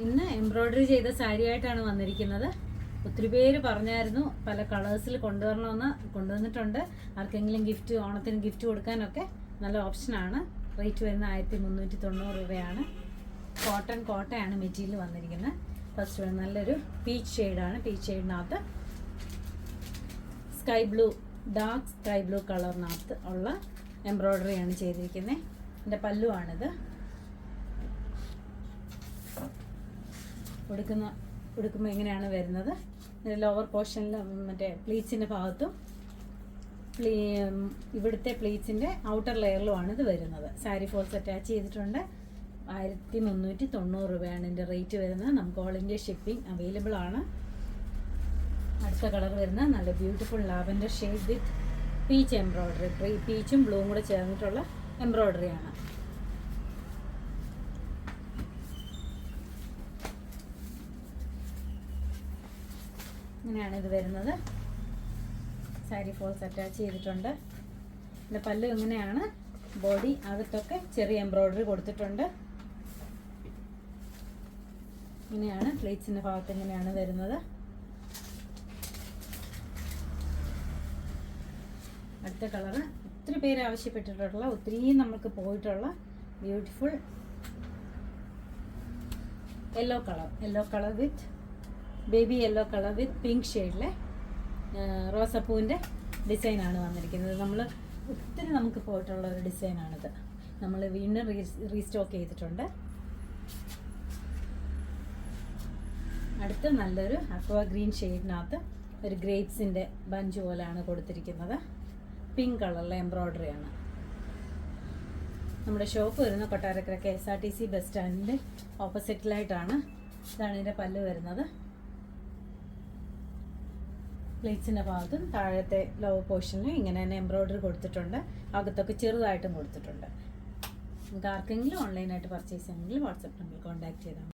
ഇന്ന് എംബ്രോയ്ഡറി ചെയ്ത സാരി ആയിട്ടാണ് വന്നിരിക്കുന്നത്. ഒത്തിരി പേര് പറഞ്ഞായിരുന്നു പല കളേഴ്സിൽ കൊണ്ടുവരണമെന്ന്. കൊണ്ടുവന്നിട്ടുണ്ട്. ആർക്കെങ്കിലും ഗിഫ്റ്റ്, ഓണത്തിന് ഗിഫ്റ്റ് കൊടുക്കാനൊക്കെ നല്ല ഓപ്ഷനാണ്. റേറ്റ് വരുന്ന 1390 രൂപയാണ്. കോട്ടയാണ് മെറ്റീരിയൽ വന്നിരിക്കുന്നത്. ഫസ്റ്റ് നല്ലൊരു പീച്ച് ഷെയ്ഡാണ്. പീച്ച് ഷെയ്ഡിനകത്ത് ഡാർക്ക് സ്കൈ ബ്ലൂ കളറിനകത്ത് ഉള്ള എംബ്രോയ്ഡറിയാണ് ചെയ്തിരിക്കുന്നത്. എൻ്റെ പല്ലുവാണിത്. ഉടുക്കുമ്പോൾ എങ്ങനെയാണ് വരുന്നത്, ലോവർ പോർഷനിൽ മറ്റേ പ്ലീറ്റ്സിൻ്റെ ഭാഗത്തും ഇവിടുത്തെ പ്ലീറ്റ്സിൻ്റെ ഔട്ടർ ലെയറിലുമാണ് ഇത് വരുന്നത്. സാരി ഫോൾസ് അറ്റാച്ച് ചെയ്തിട്ടുണ്ട്. 1390 രൂപയാണ് ഇതിൻ്റെ റേറ്റ് വരുന്നത്. നമുക്ക് ഓൾ ഇന്ത്യ ഷിപ്പിംഗ് അവൈലബിൾ ആണ്. അടുത്ത കളർ വരുന്നത് നല്ല beautiful lavender shade with peach embroidery. പീച്ചും ബ്ലൂവും കൂടെ ചേർന്നിട്ടുള്ള എംബ്രോയ്ഡറിയാണ്. ഇങ്ങനെയാണ് ഇത് വരുന്നത്. സാരി ഫോൾസ് അറ്റാച്ച് ചെയ്തിട്ടുണ്ട്. ഇതിൻ്റെ പല്ല് ഇങ്ങനെയാണ്. ബോഡി അകത്തൊക്കെ ചെറിയ എംബ്രോയ്ഡറി കൊടുത്തിട്ടുണ്ട്. ഇങ്ങനെയാണ് പ്ലേറ്റ്സിൻ്റെ ഭാഗത്ത് ഇങ്ങനെയാണ് വരുന്നത്. അടുത്ത കളറ് ഒത്തിരി പേര് ആവശ്യപ്പെട്ടിട്ടുള്ള, ഒത്തിരിയും നമുക്ക് പോയിട്ടുള്ള beautiful yellow colour with baby yellow colour with pink ഷെയ്ഡിലെ റോസപ്പൂവിൻ്റെ ഡിസൈനാണ് വന്നിരിക്കുന്നത്. ഒത്തിരി നമുക്ക് പോയിട്ടുള്ള ഒരു ഡിസൈനാണിത്. നമ്മൾ വീണ്ടും റീസ്റ്റോക്ക് ചെയ്തിട്ടുണ്ട്. അടുത്ത് നല്ലൊരു അക്വാ ഗ്രീൻ ഷെയ്ഡിനകത്ത് ഒരു ഗ്രേപ്സിൻ്റെ ബഞ്ച് പോലെയാണ് കൊടുത്തിരിക്കുന്നത്. പിങ്ക് കളറിലെ എംബ്രോയ്ഡറിയാണ്. നമ്മുടെ ഷോപ്പ് വരുന്ന കൊട്ടാരക്കര KSRTC ബസ് സ്റ്റാൻഡിൻ്റെ ഓപ്പോസിറ്റിലായിട്ടാണ്. ഇതാണ് ഇതിൻ്റെ പല്ല് വരുന്നത്. പ്ലേറ്റ്സിൻ്റെ ഭാഗത്തും താഴത്തെ ലോവർ പോർഷനിൽ ഇങ്ങനെ തന്നെ എംബ്രോയ്ഡറി കൊടുത്തിട്ടുണ്ട്. അകത്തൊക്കെ ചെറുതായിട്ടും കൊടുത്തിട്ടുണ്ട്. നമുക്ക് ആർക്കെങ്കിലും ഓൺലൈനായിട്ട് പർച്ചേസ് ചെയ്യണമെങ്കിൽ വാട്സപ്പ് നമ്പറിൽ കോൺടാക്ട് ചെയ്താൽ